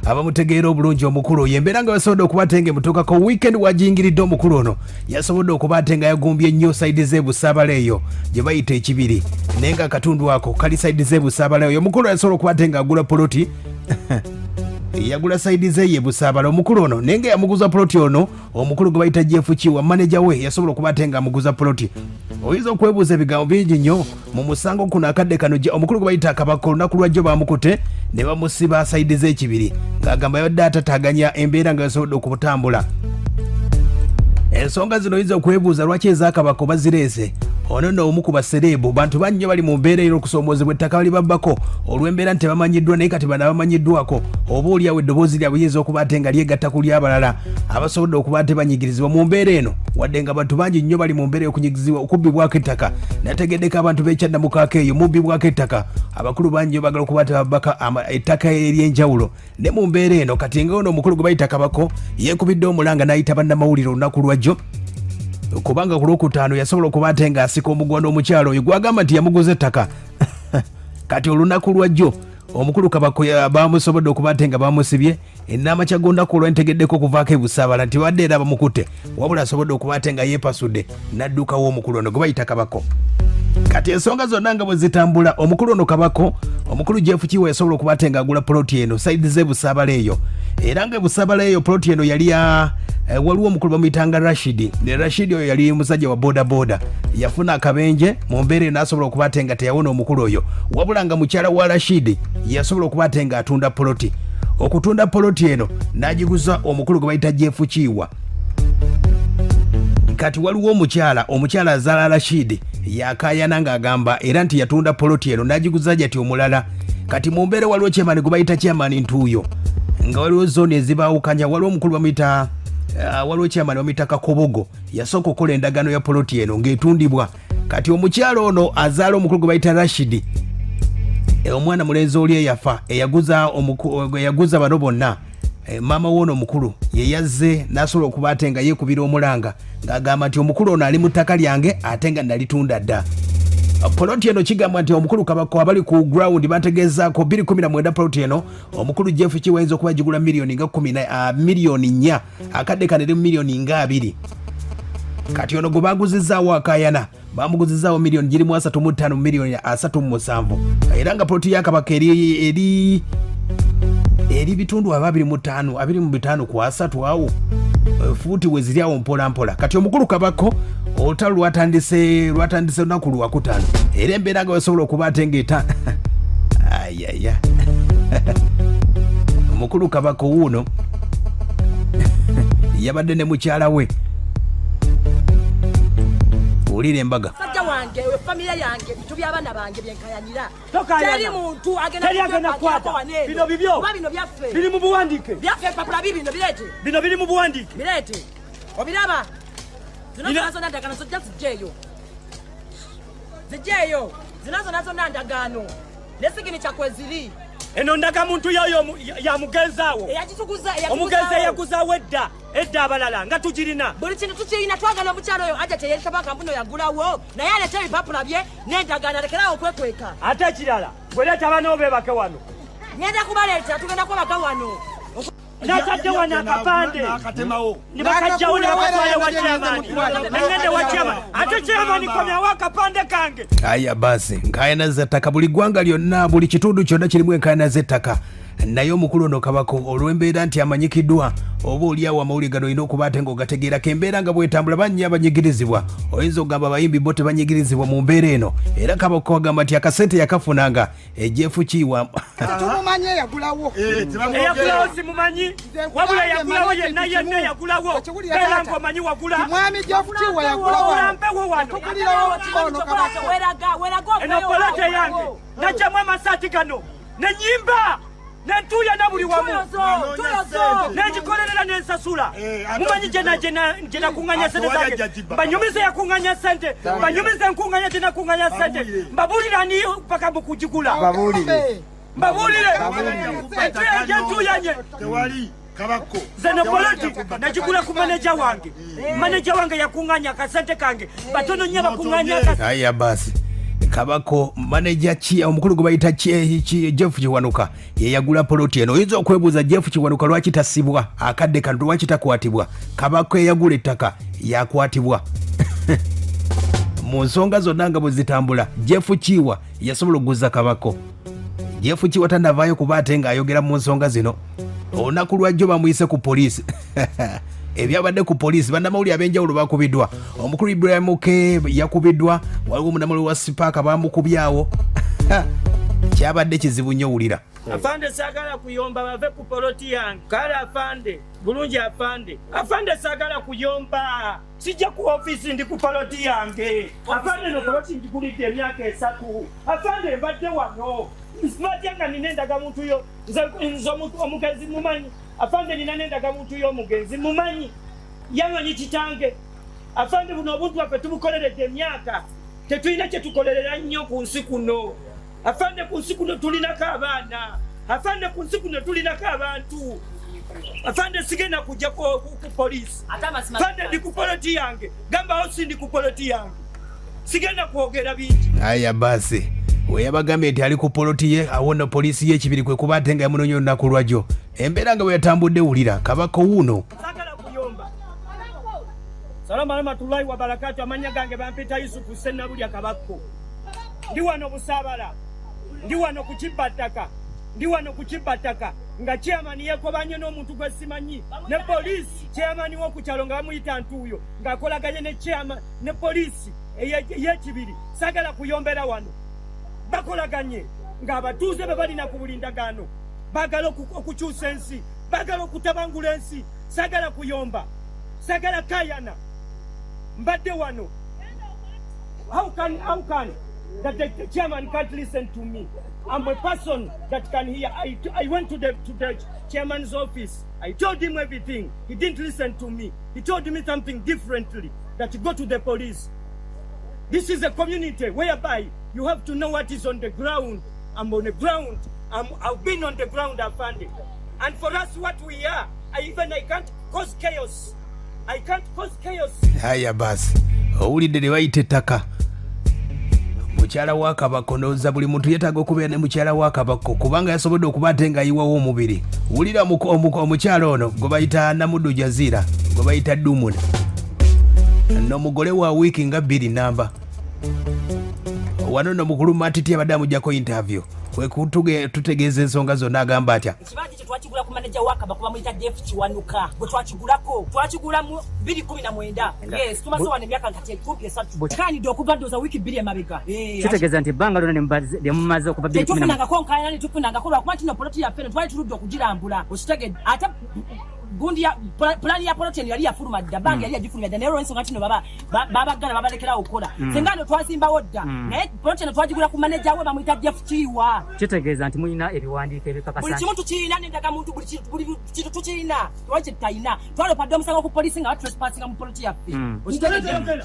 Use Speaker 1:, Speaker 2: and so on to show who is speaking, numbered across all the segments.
Speaker 1: abamutegeera obulungi omukulu yembeera nga basobodde okubatenge mutuuka ko weekend wajingiridde omukulu ono yasobodde okubatenga yagumbye nnyo saidi z'ebusaabala eyo gye bayita ekibiri naye nga akatundu ako kali saidi z'ebusaabala eyo omukulu yasobola okubatenga agula poloti yagula saidi ze ye busaabala omukulu ono naye nga yamuguza poloti ono omukulu gwe bayita Jeff Kiwa manager we yasobola okubatenga amuguza poloti oyinza okwebuuza ebigambo bingi nnyo mu musango kuno akadde kano omukulu gwe bayita Kabaka olunaku lwajjo bamukute ne bamusiba saidi z'ekibiri ng'agamba yadde atataganya embeera nga yasobodde okutambula ensonga zino oyinza okwebuuza lwaki ez'Akabaka oba zireese ono nno omu ku basereebu bantu bannyo bali mu mbeera ey'okusoomoozebwa ettaka bali babbako olw'embeera nti tebamanyiddwa naye kati bano abamanyiddwako oba oliawo eddoboozi lyabwe liyinza okuba ate nga lyegatta ku ly'abalala abasobodde okuba ate banyigirizibwa mu mbeera eno wadde nga bantu bangi nnyo bali mu mbeera y'okunyigizibwa okubbibwako ettaka nategeddeko abantu b'ekyaddamukaako eyo mubbibwako ettaka abakulu bangi bagala okuba tebabbaka ettaka ery'enjawulo ne mu mbeera eno kati nga ono omukulu gwe bayita Kabako yeekubidde omulanga n'ayita bannamawulire olunaku lwajjo kubanga ku lwokutaano yasobola okuba ate nga asika omugwano omukyalo oyo gwagamba nti yamuguza ettaka kati olunaku lwajjo omukulu Kabako bamusobodde okuba ate nga bamusibye ennamakya gondaku olwentegeddeko okuvaako ebusaabala nti badde era bamukute wabula asobodde okuba ate nga yeepasudde n'addukawo omukulu ono gwe bayita Kabako kati ensonga zonna nga bwe zitambula omukulu ono Kabako omukulu Jeff Kiwa yasobola okuba ate nga agula poloti eno saidi z'ebusaabala eyo era nga ebusaabala eyo poloti eno yali waliwo omukulu bamuyitanga Rashidi ne Rashidi oyo yali musajja wa boda yafuna akabenje mu mbeera n'asobola okuba ate nga teyawona omukulu oyo wabula nga mukyala wa Rashidi yasobola okuba ate nga atunda poloti okutunda poloti eno n'agiguza omukulu gwe bayita Jeff Kiwa kati waliwo omukyala azaala Rashidi yakayana ng'agamba era nti yatunda poloti eno n'agiguza jati omulala kati mu mbeera waliwo kyemani gwe bayita kyemani ntuuyo nga waliwo zooni ezibaawukanya waliwo omukulu bamuyita waliwo kyamani bamuyita Kakobogo yasooka okukola endagaano ya poloti eno ng'etundibwa kati omukyalo ono azaala omukulu gwe bayita Rashidi omwana mulenzi oli eyafa eyaguza bano bonna maama w'ono omukulu ye yazze n'asobola okuba ate nga yeekubira omulanga ng'agamba nti omukulu ono ali mu ttaka lyange ate nga nalitunda dda poloti eno kigamba nti omukulu Kabako abali ku ground bategezaako 219 poloti eno omukulu Jeff Kiwa ayinza okuba gigula miliyoni nga 10 miliyoni 4 akadde kanere miliyoni nga 2 kati ono gwe baguzizaawo akayana bamuguzizaawo miliyoni girimu 35 miliyoni 37 era nga poloti ya Kabaka eri bitundu 25 ku 3 awo fuuti we ziri awo mpola mpola kati omukulu Kabako olutalo lwatandise olunaku lwakutaano era embeera nga basobola okuba ate ng'eta ayaya omukulu Kabako wuuno yabadde ne mukyala we wulira embaga
Speaker 2: sajja wange we familia yange bitu by'abaana bange byenkayanira teri muntu
Speaker 3: agenda kukwata bino bibyo
Speaker 2: bino byaffe
Speaker 3: biri mu buwandiike
Speaker 2: byaffe papula bibino birete
Speaker 3: bino biri mu buwandiike
Speaker 2: birete obiraba zinazo ndagano sojja zijeyo zinazo ndagano nesigini chakweziri
Speaker 3: eno ndaga muntu yoyo ya mugenzaawo omugenzi eyaguzaawo edda abalala nga tugirina
Speaker 2: buli kintu tukirina twagala omukyalo oyo aja teyerikabaka mbuno yagulawo naye aleeta ebipapula bye n'endagaano alekerawo okwekweka
Speaker 3: ate ekirala bweleeta bano beebake wano
Speaker 2: ngenda kubaleeta tugenda kubaka wano
Speaker 3: natadde wano akapande nibakajjawo nebakatwale wa kyamani nengende wa kyamani ate kyamani komyawo akapande kange
Speaker 1: aya basi nkayana z'ettaka buli ggwanga lyonna buli kitundu kyonna kirimu enkayana z'ettaka naye omukulu ono Kabako olw'embeera nti amanyikiddwa oba oliawo amawulire gano olina okuba ate ng'ogategeerako embeera nga bwetambula bannya abanyigirizibwa oyinza okugamba abayimbi bo tebanyigirizibwa mu mbeera eno era Kabako agamba nti akasente yakafunanga Jeff Kiwa
Speaker 4: tumumanyi eyagulawo
Speaker 3: simumanyi wabula yagulawo yenna yagulawo era ng'omanyi wagula
Speaker 4: mwami Jeff Kiwa yagulawo
Speaker 3: olampewo wano eno poloti yange najjamu amasaati gano nenyimba nentuya na buli wamu nenjikolerera nensasula mumanyi jena kunganya sente zange mbanyumize yakunganya sente mbanyumize nkunganya jena kunganya sente mbabulira ni paka mukujigula mbabulire jentuyanye
Speaker 5: Kabako
Speaker 3: zeno poloti najigula ku manager wange yakunganya kasente kange batono nya bakunganya
Speaker 1: aya basi Kabako manager chi omukulu gubayita chi Jeff Kiwanuka yeyagula poloti eno. Oyinza okwebuuza Jeff Kiwanuka lwaki tasibwa akadde kantu lwaki takwatibwa. Kabako eyagula ettaka yakwatibwa. Mu nsonga zonna nga bwe zitambula Jeff Kiwa yasobola okuguza Kabako. Jeff Kiwa tannavaayo kuba ate ng'ayogera mu nsonga zino. Olunaku lwajjo bamuyise ku poliisi. Ebyabadde ku poliisi bannamawulire ab'enjawulo bakubiddwa. Omukulu Ibrahim K yakubiddwa, waliwo munnamawulire wa Sipaaka bamukubyawo. Kyabadde kizibu nnyo wulira.
Speaker 3: Afande sagala kuyomba bave ku poloti yange. Kale afande, bulungi afande. Afande sagala kuyomba. Sijja ku office ndi ku poloti yange. Afande no poloti ndikulidde emyaka 3. Afande mbadde wano. Simatanga ninendaga muntu yo. Nze omuntu omugezi mumanyi. Afande ninanendaga muntu yo omugenzi mumanyi. Yamanyi kitange. Afande buno obuntu baffe tubukoleredde emyaka. Tetulina kye tukolerera nnyo ku nsi kuno. Afande ku nsi kuno tulinako abaana. Afande ku nsi kuno tulinako abantu. Afande sigenda kujja ku poliisi. Afande ndi ku poloti yange. Gambawo sindi ku poloti yange. Sigenda kwogera bingi.
Speaker 1: Aya basi. Weyabagambye nti ali ku poloti ye awona poliisi y'ekibiri kwe kuba ate nga yamunonya olunaku lwajjo. Embeera nga bwe yatambudde wulira Kabako wuuno.
Speaker 3: Sagala kuyomba. Salamu alaykum wa barakatuh. Amanya gange bampita Yusufu Sennabulya Kabako. Ndi wano Busaabala. Ndi wano ku Kibataka. Ndi wano ku Kibataka. Nga chairman yekobanye n'omuntu gwe simanyi. Ne poliisi chairman wo ku kyalo nga bamuyita Ntuuyo. Ng'akolaganye ne chairman ne poliisi ey'ekibiri. Sagala kuyombera wano. Bakolaganye ng'abatuuze be balina ku bulindagaano. Bagala okukyusa ensi. Bagala okutabangula ensi. Sagala kuyomba. Sagala kayana. Mbadde wano. How can that the chairman can't listen to me? I'm a person that can hear. I went to the chairman's office. I told him everything. He didn't listen to me. He told me something differently, that you go to the police. This is a community whereby you have to know what is on the ground. I'm on the ground. I've been on the ground, Afande. And for us, what we are, I can't cause chaos. I can't cause chaos.
Speaker 1: Haya basi. Owulidde ne bayita ettaka. Mukyala wa Kabako ndowooza buli muntu yeetaaga okubeera ne mukyala wa Kabako kubanga yasobodde okuba ate ng'ayiwawo omubiri. Wulira omukyala ono gwe bayita Namuddu Jazira, gwe bayita Dumuna. N'omugole wa wiiki nga 2 namba. Wano no mukulu Matiti abadde amuggyako interview. Tutegeeza ensonga zonna agamba atya.
Speaker 2: Ekibaati kye twakigula ku manager wa Kabako bamuyita Jeff Kiwanuka. Bwe twakigulako twakigula mu 2019. Yes, tumaze wano emyaka kati 3. Kanidde okuva ndowooza wiiki 2 emabega.
Speaker 5: Kitegeeza nti ebbanga lyonna ne mumaze okuva 2019.
Speaker 2: Tufunangako nkaayana ne tufunangako lwakuba nti no poloti yaffe twali tuludde okugirambula. Okitegedde ate gundi ya plani ya poloti yali yafuluma dda bangi yali yagifulumya dda naye olw'ensonga nti no babagala babalekerawo okukola. Senga no twasimbawo dda naye poloti eno twagigula ku manager we bamuyita Jeff Kiwa.
Speaker 5: Kitegeeza nti mulina ebiwandiiko ebikakasa.
Speaker 2: Buli kimu tukirina n'endaga muntu buli kintu tukirina. Lwaki tutayina twalopadde omusango ku poliisi nga batrespasinga mu poloti yaffe.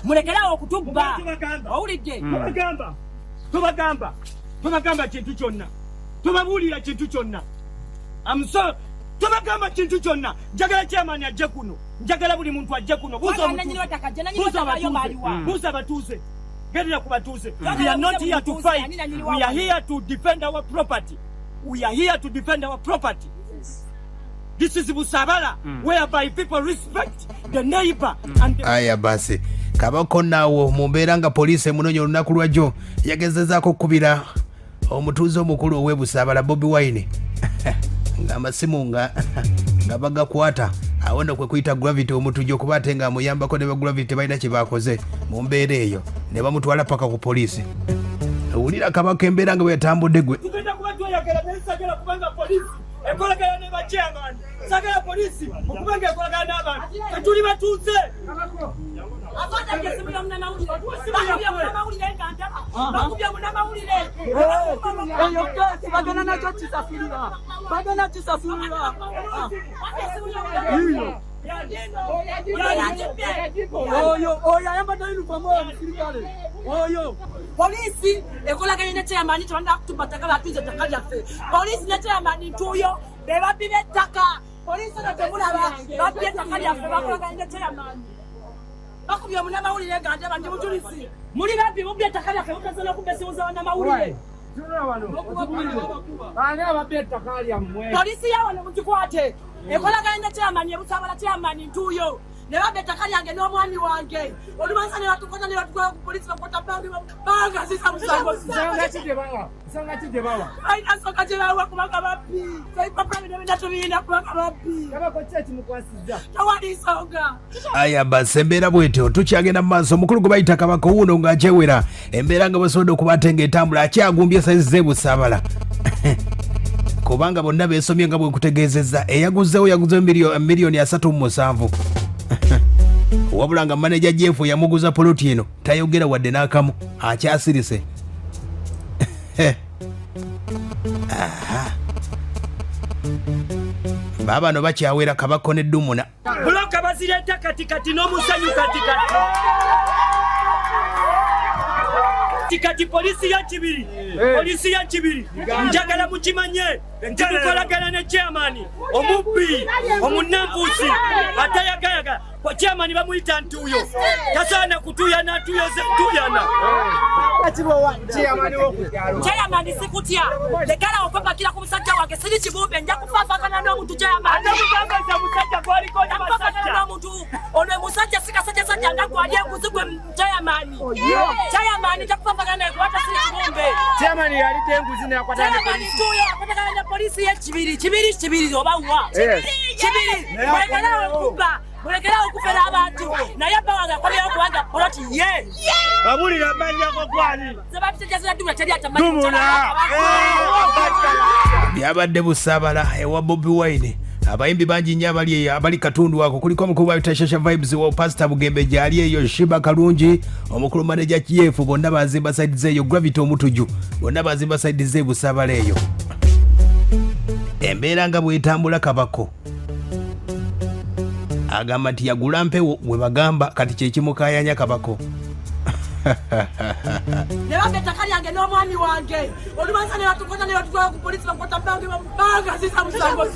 Speaker 2: Mulekerawo okutubba. Owulidde? Tubagamba kintu kyonna. Tubabuulira kintu kyonna. Tubagamba kintu kyonna. Njagala chairman ajje kuno. Njagala buli muntu ajje kuno. Buuza batuuze. Gerera ku batuuze. We are not here to fight. We are here to defend our property. We are here to defend our property. This is Busaabala, whereby people respect the neighbor and the...
Speaker 1: Aya basi. Kabako naawo mu mbeera nga poliisi emunonya olunaku lwajjo yagezezaako okukubira omutuuze omukulu ow'e Busaabala Bobi Wine. Ng'amasimu nga bagakwata awo nno kwe kuyita Gravity omutujja okuba ate ng'amuyambako ne ba Gravity tebalina kye baakoze mu mbeera eyo ne bamutwala paka ku poliisi. Wulira Kabako embeera nga bwe yatambudde gwe.
Speaker 3: Tugenda kuba tweyagala naye sagala kubanga poliisi ekolagana ne bachairman. Sagala poliisi okubanga ekolagana n'abantu. Tetuli batuuze.
Speaker 2: Polisi ekolaganye ne chairman twanda kutubataka batuze takali affe. Polisi ne chairman Ntuuyo bebabibe ettaka. Polisi ne temulaba babye takali affe bakolaganye ne chairman. Bakubye munamawulire ganja banje mutulisi. Muli bapi mubbi ettaka lyaffe mutazala okumbesibuza bannamawulire. Polisi ya wano mugikwate. Ekolaganya chairman ebusabala chairman ntuyo. Ne babbe ettaka lyange n'omwami wange. Olumansa ne batukoza ne batugala ku polisi bakota banga sisa musango. Sanga kide bawa. Ai asoka je bawa kubanga bapi. Sai papa ne benda tubina kubanga bapi. Kaba ko cheti mukwasiza. Tawadi songa.
Speaker 1: Aya basembera bwetyo tukyagenda maaso mukulu gubayita Kabaka wuno ng'akyewera embeera nga basobola okubatenga etambula akyagumbye saizi z'ebusabala kubanga bonna beesomye nga bwe kutegeezezza eyaguzeewo miliyoni 37 wabula nga maneja Jeff yamuguza poloti eno tayogera wadde n'akamu akyasirise. Babano bakyawera Kabaka ne Dumuna.
Speaker 3: Buloka bazireta katikati n'omusanyu katikati. Kati polisi ya kibiri. Polisi ya kibiri. Njagala mukimanye. Ntukolagana ne chairman. Omubbi. Omunambusi. Atayagayaga. Kwa chairman bamuyita ntuyo. Tasaana kutuya na tuyo ze tuyana.
Speaker 2: Chairman sikutya. Lekala okwepa kila kumusajja wange siri kibumbe nja kufaafagana n'omuntu chairman.
Speaker 3: Atamugambaza musajja gwaliko n'abasajja.
Speaker 2: N'omuntu ono musajja sikasajja sajja ndagwali enguzigwe chairman. Chairman nja kufaafagana naye kwata siri kibumbe.
Speaker 3: Chairman yali tenguzi ne akwata ne
Speaker 2: Chairman tuyo akwatagana ne polisi ye kibiri oba wa. Kibiri. Mulekera okuba. Mulekera okufera abantu. Naye abawanga akomera okuwanga poloti ye.
Speaker 3: babulira amanyako gwani.
Speaker 2: Zebabitegezera Dumuna teri atamanyi.
Speaker 3: Dumuna.
Speaker 1: Byabadde busabala ewa Bobi Wine. Abayimbi bangi nnyo abali katundu ako kuliko omukulu wa Tashasha Vibes wa Pastor Bugembe gyali eyo Shiba Kalungi omukulu manager Kiefu bonna bazimba side zeeyo Gravity omutuju bonna bazimba side ze busabala eyo. Embeera nga bwetambula Kabako agamba nti yagula mpewo we bagamba kati kyekimukayanya Kabako.
Speaker 2: Ne babbe ettaka lyange n'omwami wange olumansa ne batukoza ne batugala ku polisi bakota banga sisa musango.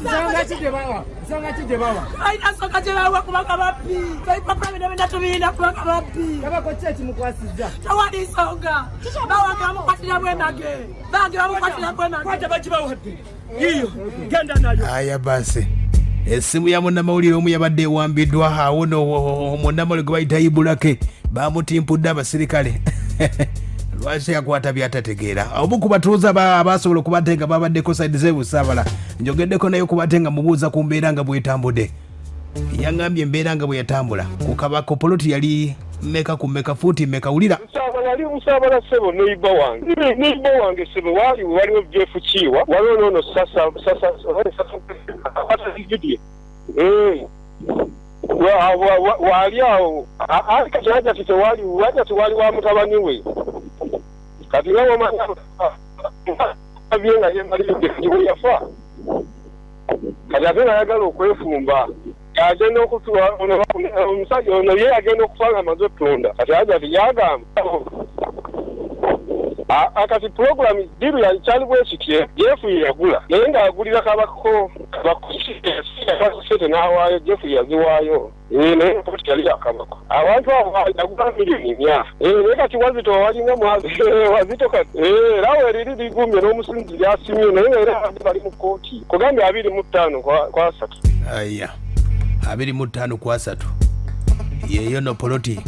Speaker 2: Sanga kide bawa. Ai asoka je bawa kubanga bapi. Sai papa ne benda tubina kubanga bapi. Kaba ko cheti mukwasiza. Tawadi songa. Bawa nga mukwatira bwemage. Bange bamukwatira bwemage.
Speaker 3: Kwata bakibawo hati. Iyo genda nayo.
Speaker 1: Aya basi. Esimu ya munnamawulire omu yabadde ewambiddwa awo no munnamawulire gwe bayita Ibulake bamutimpudde abasirikale lwaki yakwata byatategeera obuku batuuza abasobola okubatenga babaddeko side z'ebusabala njogeddeko naye okubatenga mubuuza ku mbeera nga bwetambudde yangambye embeera nga bwe yatambula ku Kabaka poloti yali meka ku meka fuuti meka wulira
Speaker 6: wali musabala sebo neighbor wange sebo waliwo Jeff Kiwa waliwo nono sasa wali awo alikajaja titewali wa mutabani we kati nawo mabyenga yemali yafa kati ate nayagala okwefumba agenda okutuwa omusajja ono ye agenda okufanga amaze ottunda kati aja tiyagamba akati program diru yakyali bwekitye Jeff yagula naye ng'agulira Kabako sente n'awaayo Jeff yaziwaayo naye poloti yali yakabako abantu abo yagula miliyoni 100 naye kati Wazito walinga Wazito kati erawo eriri ligumye n'omusinzi lyasimye naye era bali mu kooti kugambye 25 kwa 3
Speaker 1: aya 25 kwa 3 yeyo no poloti